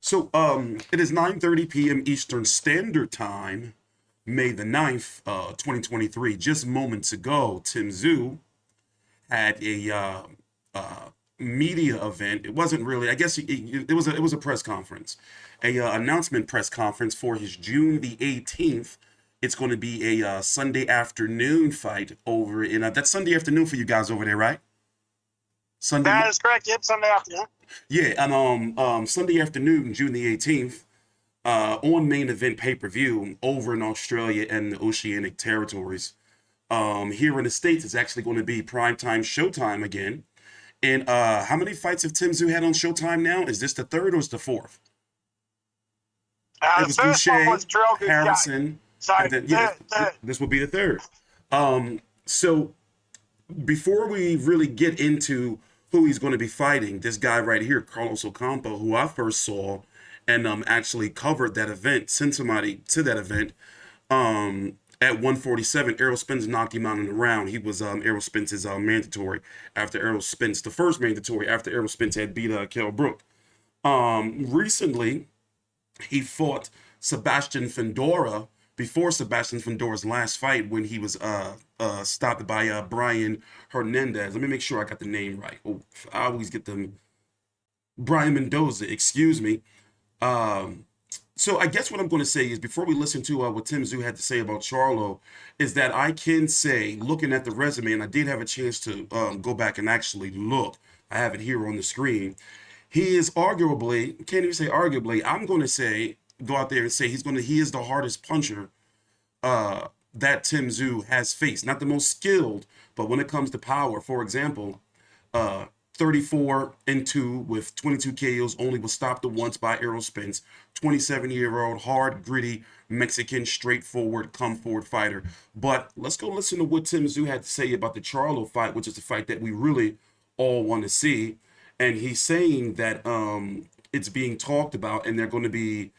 So it is 9:30 p.m. Eastern Standard Time, May the 9th, 2023. Just moments ago, Tszyu had a media event. It wasn't really, I guess it was a press conference, a announcement press conference for his June the 18th. It's going to be a Sunday afternoon fight over in that's Sunday afternoon for you guys over there, right? Sunday. That is correct. Yep, Sunday afternoon. Yeah, and Sunday afternoon, June the 18th, on main event pay-per-view over in Australia and the Oceanic territories. Here in the States, it's actually going to be primetime Showtime again. And how many fights have Tszyu had on Showtime now? Is this the third or is the fourth? The first one was Jermell Harrison. So and then, this will be the third. So before we really get into who he's going to be fighting, this guy right here, Carlos Ocampo, who I first saw and actually covered that event, sent somebody to that event at 147. Errol Spence knocked him out in the round. He was Errol Spence's mandatory after Errol Spence, the first mandatory after Errol Spence had beat Kell Brook. Recently, he fought Sebastian Fundora before Sebastian Fundora's last fight when he was stopped by Brian Hernandez. Let me make sure I got the name right. Oh, I always get them. Brian Mendoza, excuse me. So I guess what I'm going to say is, before we listen to what Tszyu had to say about Charlo, is that I can say, looking at the resume, and I did have a chance to go back and actually look. I have it here on the screen. He is arguably, can't even say arguably, I'm going to say, go out there and say he is the hardest puncher that Tszyu has faced. Not the most skilled, but when it comes to power, for example, 34-2 with 22 KOs, only was stopped once by Errol Spence. 27-year-old, hard, gritty, Mexican, straightforward, come-forward fighter. But let's go listen to what Tszyu had to say about the Charlo fight, which is the fight that we really all want to see. And he's saying that it's being talked about, and they're going to be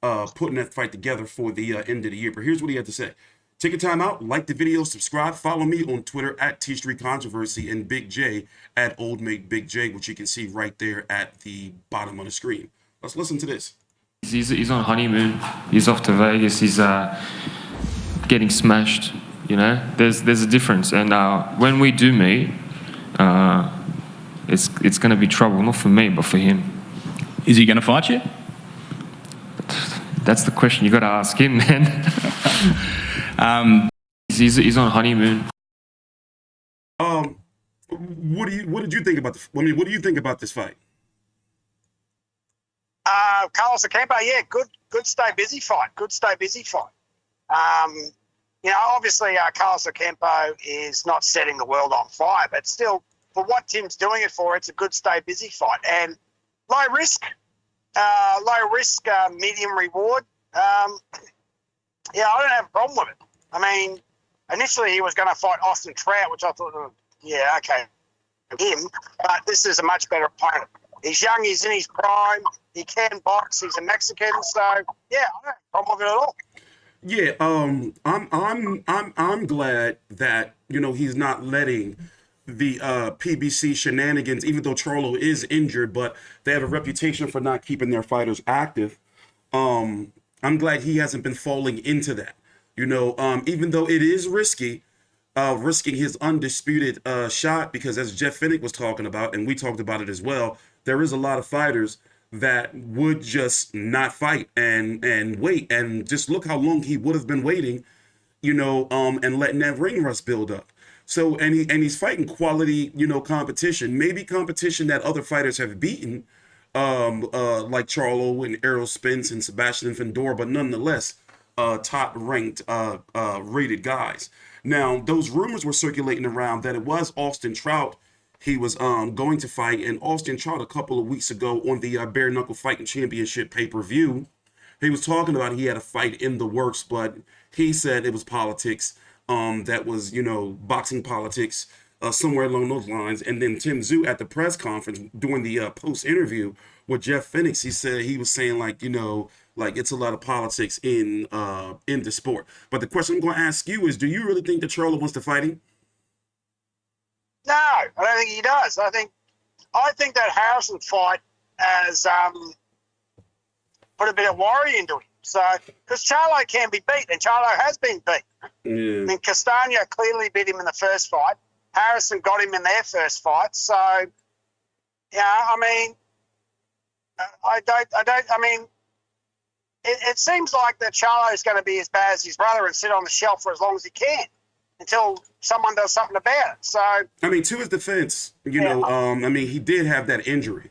putting that fight together for the end of the year. But here's what he had to say. Take a time out, like the video, subscribe, follow me on Twitter at TstreeTCONTROVERSY and Big J at Old Mate Big J, which you can see right there at the bottom of the screen. Let's listen to this. He's on honeymoon. He's off to Vegas. He's getting smashed. You know, there's a difference. And when we do meet, it's going to be trouble, not for me, but for him. Is he going to fight you? That's the question you got to ask him, man. He's on honeymoon. What did you think about what do you think about this fight? Carlos Ocampo, yeah, good stay busy fight. Good stay busy fight. Obviously Carlos Ocampo is not setting the world on fire, but still, for what Tim's doing it for, it's a good stay busy fight and low risk, medium reward. I don't have a problem with it. I mean, initially he was going to fight Austin Trout, which I thought, him. But this is a much better opponent. He's young. He's in his prime. He can box. He's a Mexican. So I don't have a problem with it at all. Yeah, I'm glad that he's not letting the PBC shenanigans, even though Charlo is injured, but they have a reputation for not keeping their fighters active. I'm glad he hasn't been falling into that. Even though it is risking his undisputed shot, because as Jeff Finnick was talking about, and we talked about it as well, there is a lot of fighters that would just not fight and wait, and just look how long he would have been waiting, and letting that ring rust build up. So, and he's fighting quality, competition, maybe competition that other fighters have beaten, like Charlo and Errol Spence and Sebastian Fundora, but nonetheless, top-ranked, rated guys. Now, those rumors were circulating around that it was Austin Trout he was going to fight, and Austin Trout a couple of weeks ago on the Bare Knuckle Fighting Championship pay-per-view, he was talking about he had a fight in the works, but he said it was politics. That was, boxing politics, somewhere along those lines. And then Tszyu at the press conference during the post-interview with Jeff Finnick, he was saying like it's a lot of politics in the sport. But the question I'm going to ask you is, do you really think that Charlo wants to fight him? No, I don't think he does. I think that Harrison fight as put a bit of worry into him. So, because Charlo can be beat, and Charlo has been beat. Yeah. I mean, Castagno clearly beat him in the first fight. Harrison got him in their first fight. So, yeah, I mean, it seems like that Charlo is going to be as bad as his brother and sit on the shelf for as long as he can until someone does something about it. So, I mean, to his defense, I mean, he did have that injury.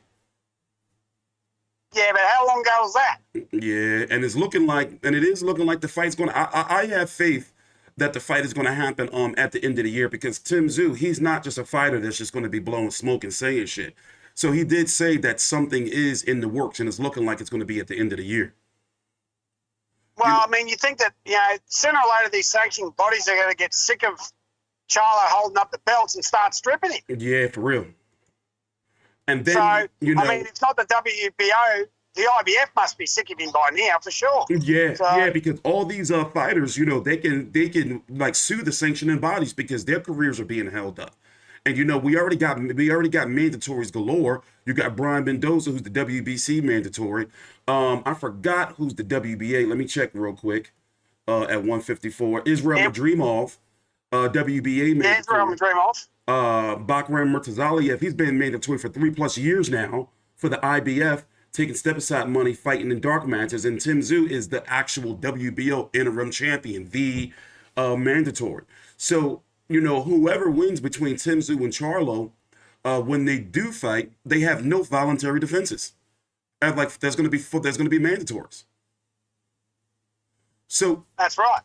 yeah, but how long ago was that? Yeah, and it is looking like the fight's going to. I have faith that the fight is going to happen at the end of the year, because Tszyu, he's not just a fighter that's just going to be blowing smoke and saying shit. So he did say that something is in the works, and it's looking like it's going to be at the end of the year. Well, I mean, you think that, sooner or later these sanctioning bodies are going to get sick of Charlo holding up the belts and start stripping him. Yeah, for real. And then, So, I mean, it's not the WBO. The IBF must be sick of him by now, for sure. Yeah, because all these fighters, they can like sue the sanctioning bodies because their careers are being held up. And we already got mandatories galore. You got Brian Mendoza, who's the WBC mandatory. I forgot who's the WBA. Let me check real quick. At 154, Israel Madrimov, WBA mandatory. Yeah, Israel Madrimov. Bakram Murtazaliev, he's been mandatory for 3+ years now for the IBF, taking step-aside money, fighting in dark matches. And Tszyu is the actual WBO interim champion, the mandatory. So, whoever wins between Tszyu and Charlo, when they do fight, they have no voluntary defenses. Like there's going to be mandatories. So that's right.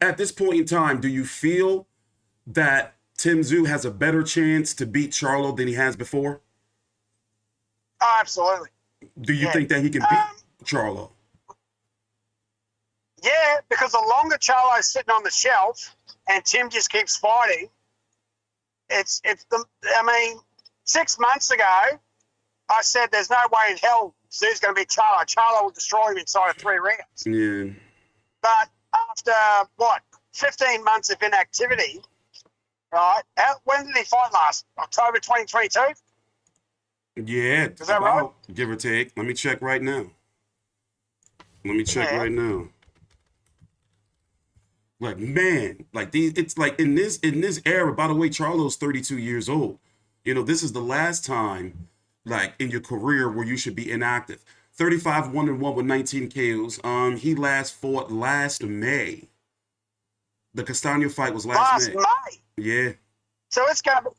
At this point in time, do you feel that Tszyu has a better chance to beat Charlo than he has before? Oh, absolutely. Do you think that he can beat Charlo? Yeah, because the longer Charlo's sitting on the shelf and Tim just keeps fighting, I mean, 6 months ago, I said there's no way in hell Tszyu's going to beat Charlo. Charlo will destroy him inside of 3 rounds. Yeah. But after, 15 months of inactivity, right? When did he fight last? October 2022? Yeah. Is that right? Give or take. Let me check right now. Right now. Like, man, like it's like in this era, by the way, Charlo's 32 years old. This is the last time, like, in your career where you should be inactive. 35-1-1 with 19 KOs. He last fought last May. The Castagno fight was last May. Yeah. So it's going to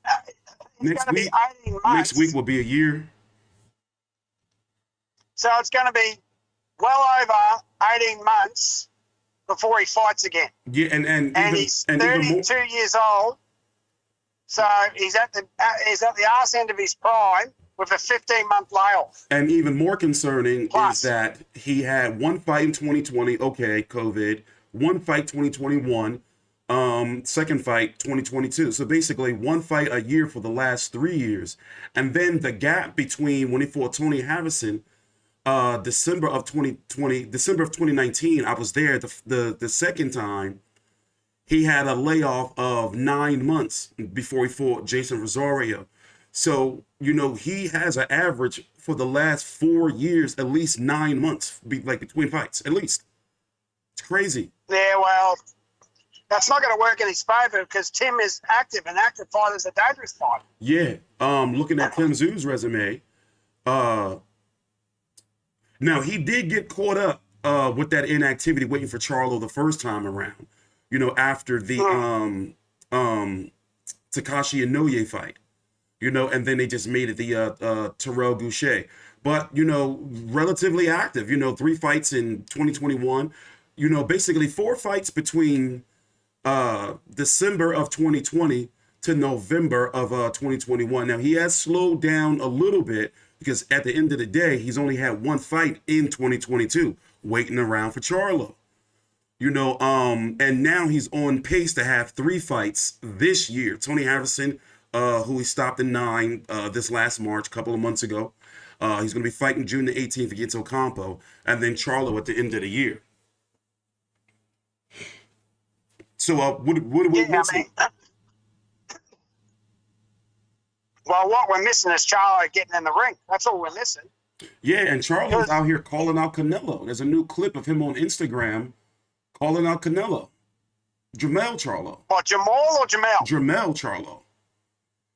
be, next be 18 months. Next week will be a year. So it's going to be well over 18 months before he fights again. Yeah, and he's 32 years old. So he's at the arse end of his prime with a 15-month layoff. And even more concerning is that he had one fight in 2020, okay, COVID, one fight 2021, second fight 2022. So basically one fight a year for the last 3 years. And then the gap between when he fought Tony Harrison, December of 2019, I was there the second time. He had a layoff of 9 months before he fought Jason Rosario. So, he has an average for the last 4 years, at least 9 months, between fights, at least. It's crazy. Yeah, well, that's not going to work in his favor because Tim is active, and active fighters are dangerous fighters. Yeah. Looking at Tszyu's resume, now he did get caught up with that inactivity waiting for Charlo the first time around. After the Takashi Inoue fight, and then they just made it the Terrell Goucher. But, relatively active, 3 fights in 2021, basically 4 fights between December of 2020 to November of 2021. Now, he has slowed down a little bit because at the end of the day, he's only had 1 fight in 2022, waiting around for Charlo. And now he's on pace to have 3 fights this year. Tony Harrison, who he stopped in 9 this last March, a couple of months ago. He's going to be fighting June the 18th against Ocampo, and then Charlo at the end of the year. So, what Well, what we're missing is Charlo getting in the ring. That's all we're missing. Yeah, and Charlo's out here calling out Canelo. There's a new clip of him on Instagram calling out Canelo. Jermell Charlo. What, Jamal or Jamel? Jermell Charlo.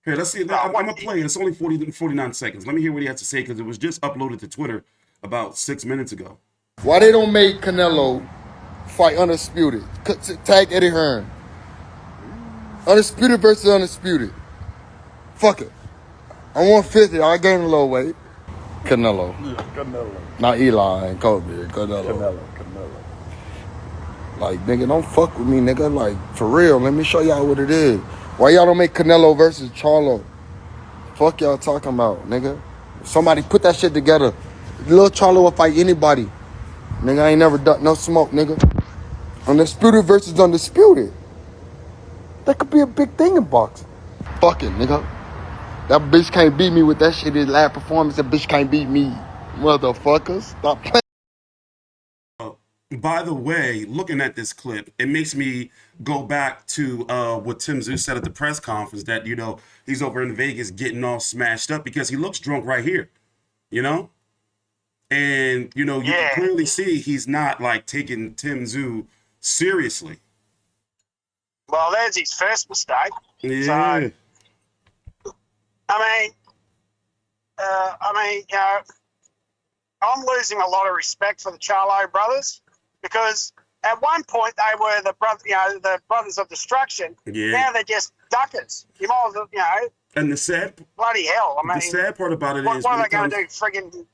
Here, let's see. I'm going to play it. It's only 49 seconds. Let me hear what he has to say because it was just uploaded to Twitter about 6 minutes ago. Why they don't make Canelo fight Undisputed? Tag Eddie Hearn. Undisputed versus Undisputed. Fuck it. I'm 150. I gained a little weight. Canelo. Yeah, Canelo. Not Eli and Kobe. Canelo. Like, nigga, don't fuck with me, nigga. Like, for real. Let me show y'all what it is. Why y'all don't make Canelo versus Charlo? Fuck y'all talking about, nigga. Somebody put that shit together. Lil Charlo will fight anybody. Nigga, I ain't never done no smoke, nigga. Undisputed versus Undisputed. That could be a big thing in boxing. Fuck it, nigga. That bitch can't beat me with that shit. His last performance, that bitch can't beat me. Motherfuckers. Stop playing. By the way, looking at this clip, it makes me go back to what Tszyu said at the press conference that, you know, he's over in Vegas getting all smashed up because he looks drunk right here, you know? And, you know, you can clearly see he's not, like, taking Tszyu seriously. Well, there's his first mistake. Yeah. So, I mean, you know, I'm losing a lot of respect for the Charlo brothers because at one point they were the brothers of destruction. Yeah. Now they're just duckers. You might as well, you know. And the sad, bloody hell. I mean, the sad part about it what is are they going to do? Friggin'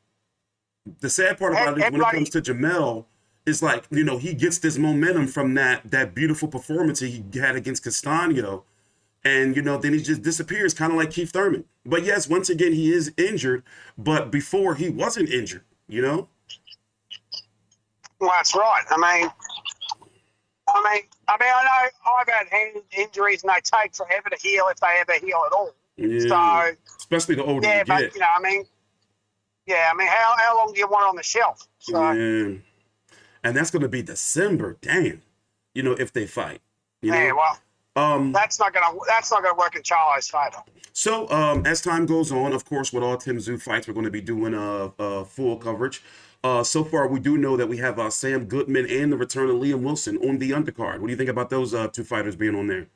the sad part about it is when it comes to Jermell, it's like, you know, he gets this momentum from that beautiful performance he had against Castano. And, you know, then he just disappears, kind of like Keith Thurman. But yes, once again, he is injured. But before, he wasn't injured, you know? Well, that's right. I know I've had hand injuries and they take forever to heal if they ever heal at all. Yeah. So, especially the older you get. but, you know, how long do you want on the shelf? So, yeah. And that's going to be December, damn. You know, if they fight. You know? Well, that's not gonna work in Charlo's favor. So as time goes on, of course, with all Tszyu fights, we're going to be doing full coverage. So far, we do know that we have Sam Goodman and the return of Liam Wilson on the undercard. What do you think about those two fighters being on there?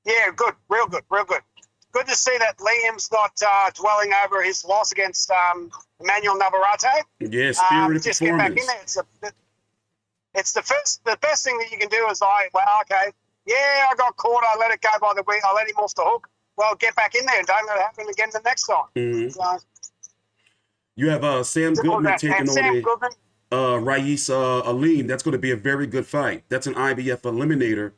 Yeah, good, real good. Good to see that Liam's not dwelling over his loss against Emmanuel Navarrete. Yeah, spirited just performance. Get back in there. It's the best thing that you can do is like, well, okay. Yeah, I got caught. I let it go by the way. I let him off the hook. Well, get back in there and don't let it happen again the next time. Mm-hmm. So, you have Sam Goodman taking on Rais Aleem. That's going to be a very good fight. That's an IBF eliminator.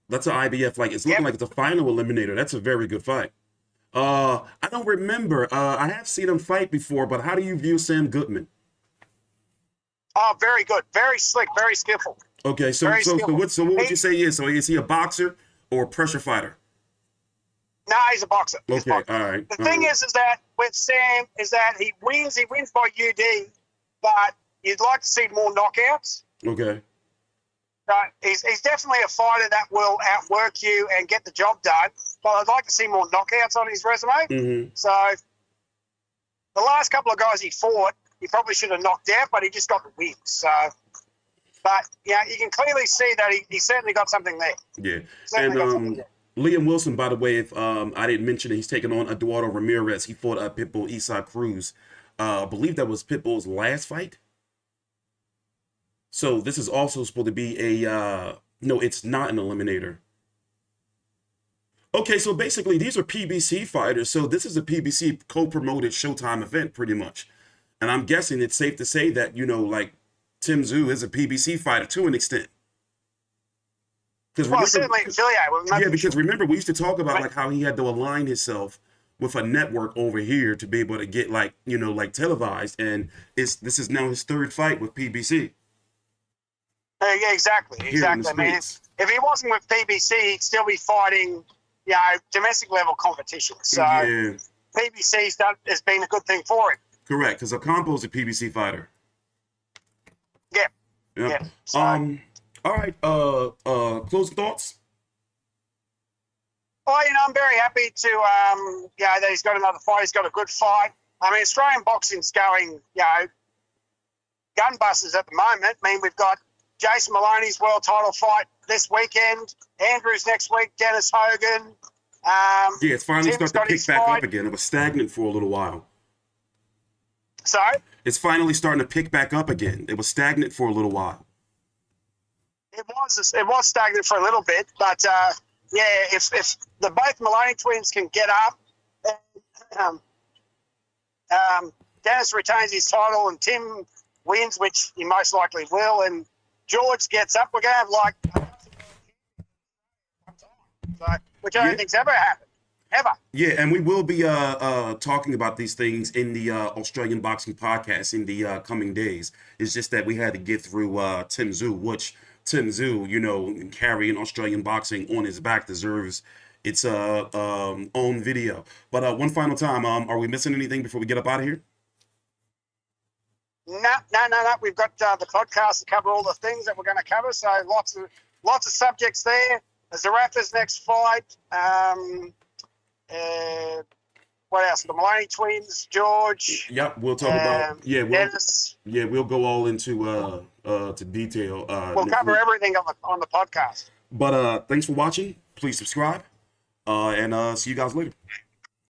That's an IBF, like, it's looking like it's a final eliminator. That's a very good fight. I don't remember. I have seen him fight before, but how do you view Sam Goodman? Oh, very good. Very slick. Very skillful. Okay, so what would you say he is? So is he a boxer or a pressure fighter? No, he's a boxer. He's okay, a boxer. All right. The thing is that with Sam is that he wins by UD, but you'd like to see more knockouts. Okay. He's definitely a fighter that will outwork you and get the job done, but I'd like to see more knockouts on his resume. Mm-hmm. So the last couple of guys he fought, he probably should have knocked out, but he just got the wins. So, but yeah, you can clearly see that he certainly got something there. Yeah, and Liam Wilson, by the way, if I didn't mention it, he's taking on Eduardo Ramirez. He fought Pitbull Isaac Cruz. I believe that was Pitbull's last fight. So this is also supposed to be a no, it's not an eliminator. Okay, so basically these are PBC fighters. So this is a PBC co-promoted Showtime event, pretty much. And I'm guessing it's safe to say that, you know, like Tszyu is a PBC fighter to an extent. Well, certainly affiliated with him. Yeah, because remember, we used to talk about like how he had to align himself with a network over here to be able to get like, you know, like televised. And this is now his third fight with PBC. Yeah, exactly. I mean, if he wasn't with PBC, he'd still be fighting, you know, domestic level competition. So yeah. PBC has been a good thing for him. Correct, because Ocampo is a PBC fighter. Yeah. Yep. Yeah. So, all right. Closing thoughts. Oh, I'm very happy to, that he's got another fight. He's got a good fight. I mean, Australian boxing's going, gunbusters at the moment. I mean, we've got Jason Maloney's world title fight this weekend. Andrews next week. Dennis Hogan. It's finally Tim's starting to got his pick back fight. up again. It was stagnant for a little while. Sorry? It's finally starting to pick back up again. It was stagnant for a little while. It was stagnant for a little bit, but if the both Maloney twins can get up, Dennis retains his title and Tim wins, which he most likely will, and George gets up, we're going to have which I don't think's ever happened. Ever. Yeah, and we will be talking about these things in the Australian Boxing Podcast in the coming days. It's just that we had to get through Tszyu, which Tszyu, carrying Australian boxing on his back deserves its own video. But one final time, are we missing anything before we get up out of here? No. We've got the podcast to cover all the things that we're going to cover. So lots of subjects there. Zarafa's next fight. What else? The Maloney twins, George. Yep, we'll talk about Dennis. we'll go all into to detail. We'll cover everything on the podcast. But thanks for watching. Please subscribe, and see you guys later.